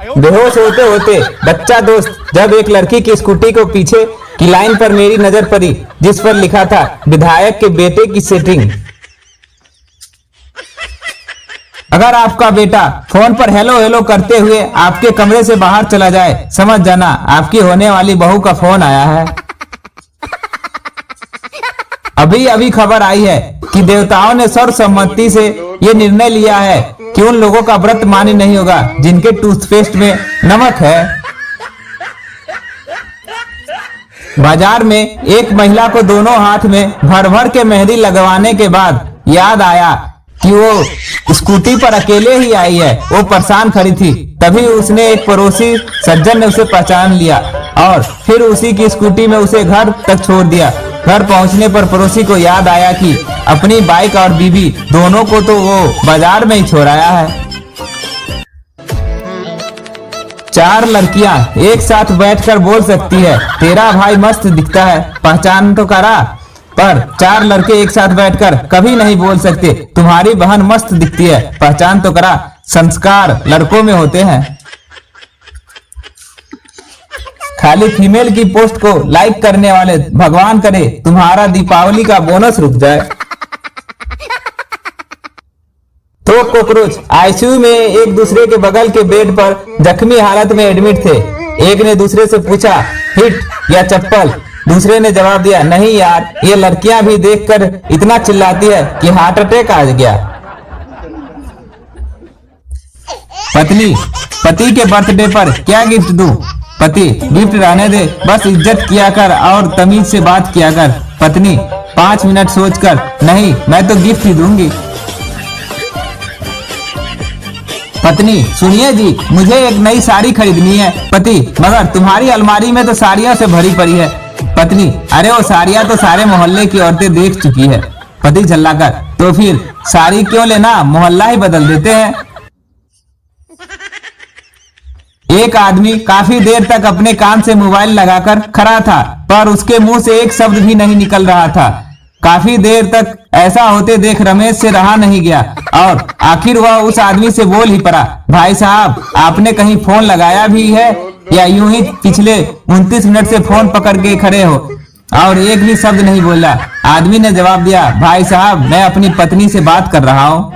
बेहोश होते होते बच्चा दोस्त जब एक लड़की की स्कूटी को पीछे की लाइन पर मेरी नजर पड़ी जिस पर लिखा था विधायक के बेटे की सेटिंग। अगर आपका बेटा फोन पर हेलो हेलो करते हुए आपके कमरे से बाहर चला जाए, समझ जाना आपकी होने वाली बहू का फोन आया है। अभी अभी खबर आई है कि देवताओं ने सर्वसम्मति से ये निर्णय लिया है कि उन लोगों का व्रत मान्य नहीं होगा जिनके टूथपेस्ट में नमक है। बाजार में एक महिला को दोनों हाथ में भर भर के मेहंदी लगवाने के बाद याद आया कि वो स्कूटी पर अकेले ही आई है। वो परेशान खड़ी थी। तभी उसने एक पड़ोसी सज्जन ने उसे पहचान लिया और फिर उसी की स्कूटी में उसे घर तक छोड़ दिया। घर पहुंचने पर पड़ोसी को याद आया कि अपनी बाइक और बीवी दोनों को तो वो बाजार में ही छोड़ आया है। 4 लड़कियां एक साथ बैठकर बोल सकती है तेरा भाई मस्त दिखता है, पहचान तो करा। पर 4 लड़के एक साथ बैठकर कभी नहीं बोल सकते तुम्हारी बहन मस्त दिखती है, पहचान तो करा। संस्कार लड़कों में होते हैं। खाली फीमेल की पोस्ट को लाइक करने वाले भगवान करे तुम्हारा दीपावली का बोनस रुक जाए। तो कॉकरोच आईसीयू में एक दूसरे के बगल के बेड पर जख्मी हालत में एडमिट थे। एक ने दूसरे से पूछा हिट या चप्पल। दूसरे ने जवाब दिया नहीं यार, ये लड़कियां भी देखकर इतना चिल्लाती है कि हार्ट अटैक आ गया। पत्नी पति के बर्थडे पर क्या गिफ्ट दूं? पति गिफ्ट रहने दे, बस इज्जत किया कर और तमीज से बात किया कर। पत्नी 5 मिनट सोचकर नहीं मैं तो गिफ्ट ही दूंगी। पत्नी सुनिए जी मुझे एक नई साड़ी खरीदनी है। पति मगर तुम्हारी अलमारी में तो साड़ियों से भरी पड़ी है। पत्नी अरे वो साड़ियां तो सारे मोहल्ले की औरतें देख चुकी है। पति चिल्लाकर तो फिर साड़ी क्यों लेना, मोहल्ला ही बदल देते हैं। एक आदमी काफी देर तक अपने कान से मोबाइल लगाकर खड़ा था पर उसके मुंह से एक शब्द भी नहीं निकल रहा था। काफी देर तक ऐसा होते देख रमेश से रहा नहीं गया और आखिर वह उस आदमी से बोल ही पड़ा भाई साहब आपने कहीं फोन लगाया भी है या यूं ही पिछले 29 मिनट से फोन पकड़ के खड़े हो? और एक भी शब्द नहीं बोला। आदमी ने जवाब दिया भाई साहब मैं अपनी पत्नी से बात कर रहा हूँ।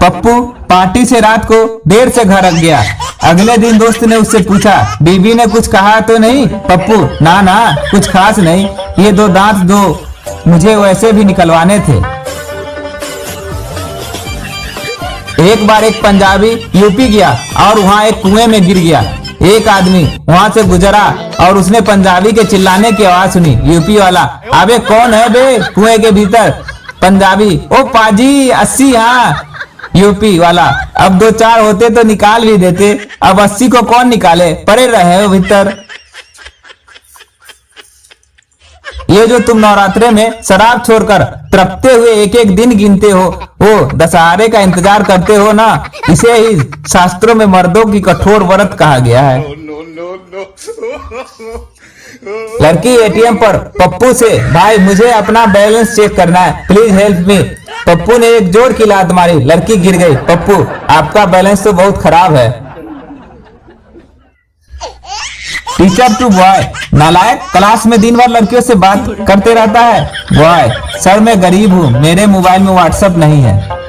पप्पू पार्टी से रात को देर से घर आ गया। अगले दिन दोस्त ने उससे पूछा बीबी ने कुछ कहा तो नहीं? पप्पू ना ना कुछ खास नहीं, ये 2 दांत दो मुझे वैसे भी निकलवाने थे। एक बार एक पंजाबी यूपी गया और वहाँ एक कुएं में गिर गया। एक आदमी वहाँ से गुजरा और उसने पंजाबी के चिल्लाने की आवाज सुनी। यूपी वाला अबे कौन है बे कुएं के भीतर? पंजाबी ओ पाजी 80। हाँ। यूपी वाला अब 2-4 होते तो निकाल भी देते, अब 80 को कौन निकाले, पड़े रहे हो भीतर। ये जो तुम नवरात्रे में शराब छोड़कर तड़पते हुए एक एक दिन गिनते हो वो दशहरे का इंतजार करते हो ना, इसे ही शास्त्रों में मर्दों की कठोर व्रत कहा गया है। लड़की एटीएम पर पप्पू से भाई मुझे अपना बैलेंस चेक करना है प्लीज हेल्प मी। पप्पू ने एक जोर की लात मारी, लड़की गिर गई। पप्पू आपका बैलेंस तो बहुत खराब है। टीचर टू बॉय नालायक क्लास में दिन भर लड़कियों से बात करते रहता है। बॉय सर मैं गरीब हूँ, मेरे मोबाइल में व्हाट्सएप नहीं है।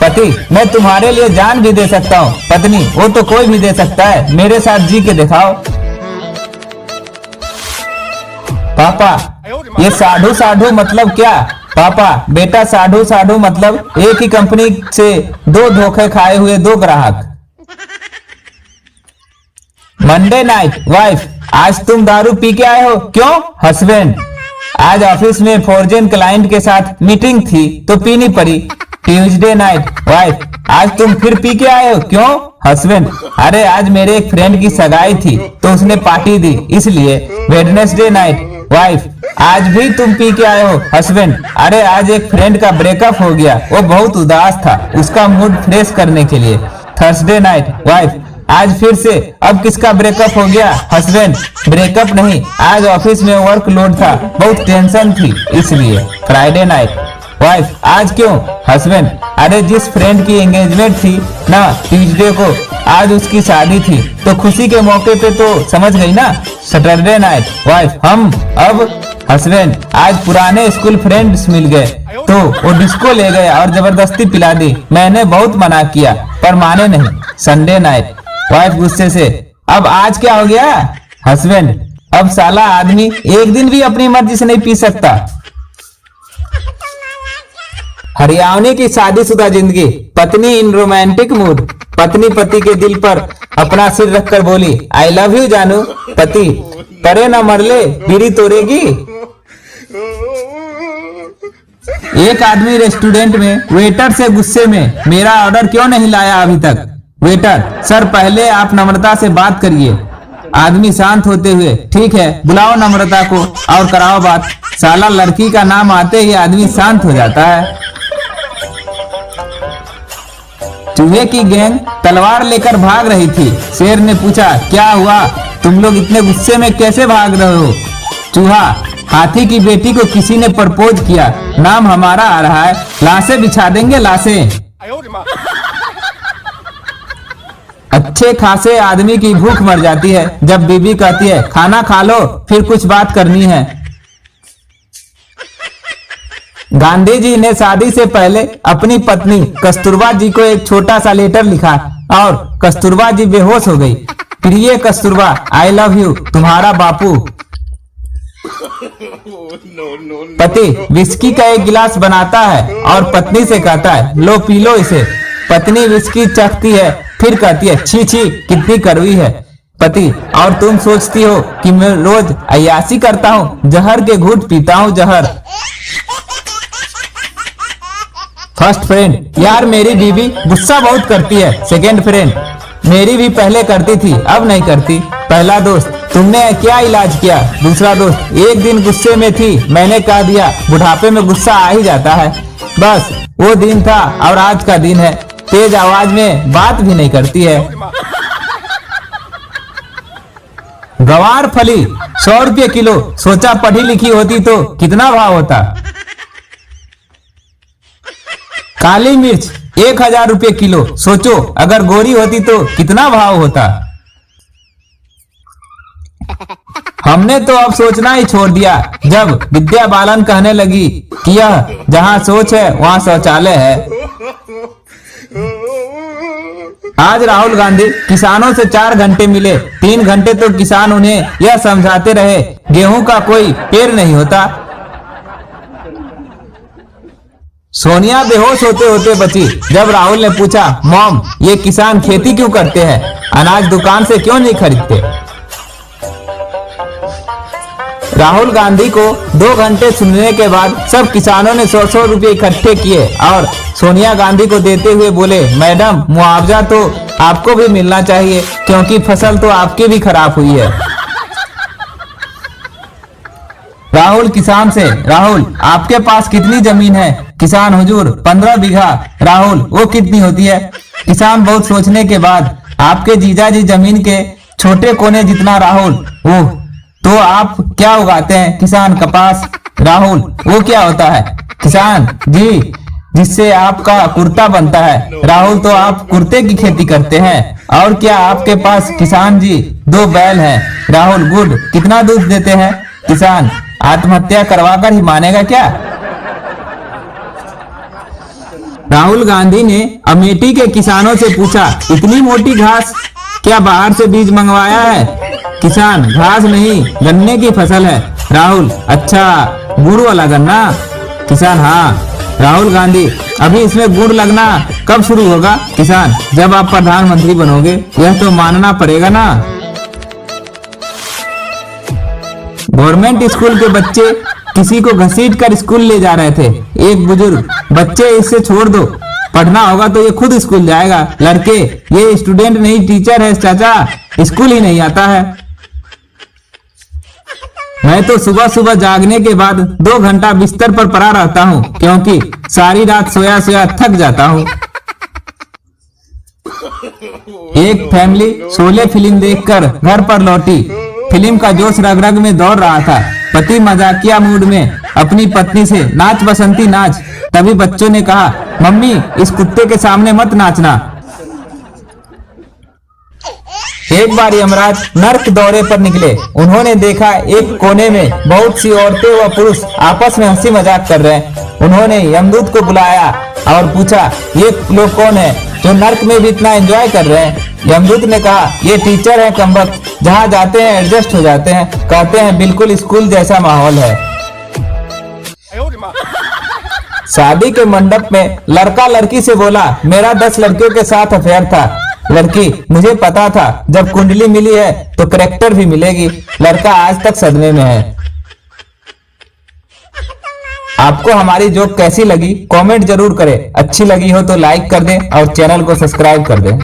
पति मैं तुम्हारे लिए जान भी दे सकता हूँ। पत्नी वो तो कोई भी दे सकता है, मेरे साथ जी के दिखाओ। पापा ये साधु साधु मतलब क्या? पापा बेटा साधु साधु मतलब एक ही कंपनी से 2 धोखे खाए हुए 2 ग्राहक। मंडे नाइट वाइफ आज तुम दारू पी के आए हो क्यों? हस्बैंड आज ऑफिस में फॉरजन क्लाइंट के साथ मीटिंग थी तो पीनी पड़ी। ट्यूसडे नाइट वाइफ आज तुम फिर पी के आए हो क्यों? हस्बैंड अरे आज मेरे एक फ्रेंड की सगाई थी तो उसने पार्टी दी इसलिए। वेडनेसडे नाइट वाइफ आज भी तुम पी के आए हो? हस्बैंड अरे आज एक फ्रेंड का ब्रेकअप हो गया, वो बहुत उदास था, उसका मूड फ्रेश करने के लिए। थर्सडे नाइट वाइफ आज फिर से अब किसका ब्रेकअप हो गया? हस्बैंड ब्रेकअप नहीं आज ऑफिस में वर्कलोड था, बहुत टेंशन थी इसलिए। फ्राइडे नाइट वाइफ आज क्यों? हस्बैंड अरे जिस फ्रेंड की एंगेजमेंट थी ना ट्यूसडे को, आज उसकी शादी थी तो खुशी के मौके पे तो समझ गई ना। Saturday night. वाइफ हम अब? हस्बैंड आज पुराने स्कूल फ्रेंड्स मिल गए तो वो डिस्को ले गए और जबरदस्ती पिला दी। मैंने बहुत मना किया पर माने नहीं। Sunday night. वाइफ गुस्से से अब आज क्या हो गया? हस्बैंड अब साला आदमी एक दिन भी अपनी मर्जी से नहीं पी सकता। हरियाणवी की शादीशुदा जिंदगी। पत्नी इन रोमांटिक मूड। पत्नी पति के दिल पर अपना सिर रखकर बोली आई लव यू जानू। पति करे न मरले बीड़ी तोड़ेगी। एक आदमी रेस्टोरेंट में वेटर से गुस्से में मेरा ऑर्डर क्यों नहीं लाया अभी तक? वेटर सर पहले आप नम्रता से बात करिए। आदमी शांत होते हुए ठीक है बुलाओ नम्रता को और कराओ बात। साला लड़की का नाम आते ही आदमी शांत हो जाता है। चूहे की गैंग तलवार लेकर भाग रही थी। शेर ने पूछा क्या हुआ, तुम लोग इतने गुस्से में कैसे भाग रहे हो? चूहा हाथी की बेटी को किसी ने प्रपोज किया, नाम हमारा आ रहा है, लाशें बिछा देंगे लाशें। अच्छे खासे आदमी की भूख मर जाती है जब बीबी कहती है खाना खा लो फिर कुछ बात करनी है। गांधी जी ने शादी से पहले अपनी पत्नी कस्तूरबा जी को एक छोटा सा लेटर लिखा और कस्तूरबा जी बेहोश हो गई। प्रिय कस्तूरबा आई लव यू तुम्हारा बापू। पति विस्की का एक गिलास बनाता है और पत्नी से कहता है लो पी लो इसे। पत्नी विस्की चखती है फिर कहती है छी छी कितनी कड़वी है। पति और तुम सोचती हो कि मैं रोज अय्यासी करता हूँ, जहर के घूंट पीता हूँ जहर। फर्स्ट फ्रेंड यार मेरी बीवी गुस्सा बहुत करती है। सेकेंड फ्रेंड मेरी भी पहले करती थी अब नहीं करती। पहला दोस्त तुमने क्या इलाज किया? दूसरा दोस्त एक दिन गुस्से में थी मैंने कह दिया, बुढ़ापे में गुस्सा आ ही जाता है। बस वो दिन था और आज का दिन है। तेज आवाज में बात भी नहीं करती है। गवार फली 100 रुपये किलो। सोचा पढ़ी लिखी होती तो कितना भाव होता। काली मिर्च 1000 रुपये किलो। सोचो अगर गोरी होती तो कितना भाव होता। हमने तो अब सोचना ही छोड़ दिया जब विद्या बालन कहने लगी कि यह जहां सोच है वहां शौचालय है। आज राहुल गांधी किसानों से 4 घंटे मिले। 3 घंटे तो किसान उन्हें यह समझाते रहे गेहूं का कोई पेड़ नहीं होता। सोनिया बेहोश होते होते बची जब राहुल ने पूछा मॉम ये किसान खेती क्यों करते हैं, अनाज दुकान से क्यों नहीं खरीदते? राहुल गांधी को 2 घंटे सुनने के बाद सब किसानों ने 100 रुपये इकट्ठे किए और सोनिया गांधी को देते हुए बोले मैडम मुआवजा तो आपको भी मिलना चाहिए क्योंकि फसल तो आपकी भी खराब हुई है। राहुल किसान से राहुल आपके पास कितनी जमीन है? किसान हुजूर 15 बीघा। राहुल वो कितनी होती है? किसान बहुत सोचने के बाद आपके जीजाजी जमीन के छोटे कोने जितना। राहुल वो तो आप क्या उगाते हैं? किसान कपास। राहुल वो क्या होता है? किसान जी जिससे आपका कुर्ता बनता है। राहुल तो आप कुर्ते की खेती करते हैं। और क्या आपके पास? किसान जी 2 बैल हैं। राहुल गुड कितना दूध देते हैं? किसान आत्महत्या करवाकर ही मानेगा क्या? राहुल गांधी ने अमेठी के किसानों से पूछा इतनी मोटी घास क्या बाहर से बीज मंगवाया है? किसान घास नहीं गन्ने की फसल है। राहुल अच्छा गुड़ वाला गन्ना? किसान हाँ। राहुल गांधी अभी इसमें गुड़ लगना कब शुरू होगा? किसान जब आप प्रधानमंत्री बनोगे। यह तो मानना पड़ेगा ना। गवर्नमेंट स्कूल के बच्चे किसी को घसीट कर स्कूल ले जा रहे थे। एक बुजुर्ग बच्चे इससे छोड़ दो, पढ़ना होगा तो ये खुद स्कूल जाएगा। लड़के ये स्टूडेंट नहीं टीचर है चाचा, स्कूल ही नहीं आता है। मैं तो सुबह सुबह जागने के बाद 2 घंटा बिस्तर पर पड़ा रहता हूँ क्योंकि सारी रात सोया सोया थक जाता हूँ। एक फैमिली शोले फिल्म देखकर घर पर लौटी। फिल्म का जोश रग रग में दौड़ रहा था। पति बसंती मजाकिया मूड में अपनी पत्नी से नाच बसंती नाच। तभी बच्चों ने कहा, मम्मी इस कुत्ते के सामने मत नाचना। एक बार यमराज नर्क दौरे पर निकले। उन्होंने देखा एक कोने में बहुत सी औरतें व पुरुष आपस में हंसी मजाक कर रहे हैं। उन्होंने यमदूत को बुलाया और पूछा, ये लोग कौन है जो नर्क में भी इतना एंजॉय कर रहे हैं? यमदूत ने कहा, ये टीचर हैं कमबख्त, जहाँ जाते हैं एडजस्ट हो जाते हैं। कहते हैं बिल्कुल स्कूल जैसा माहौल है। शादी के मंडप में लड़का लड़की से बोला, मेरा 10 लड़कियों के साथ अफेयर था। लड़की, मुझे पता था जब कुंडली मिली है तो करेक्टर भी मिलेगी। लड़का आज तक सदमे में है। आपको हमारी जोक कैसी लगी कमेंट जरूर करें। अच्छी लगी हो तो लाइक कर दें और चैनल को सब्सक्राइब कर दें।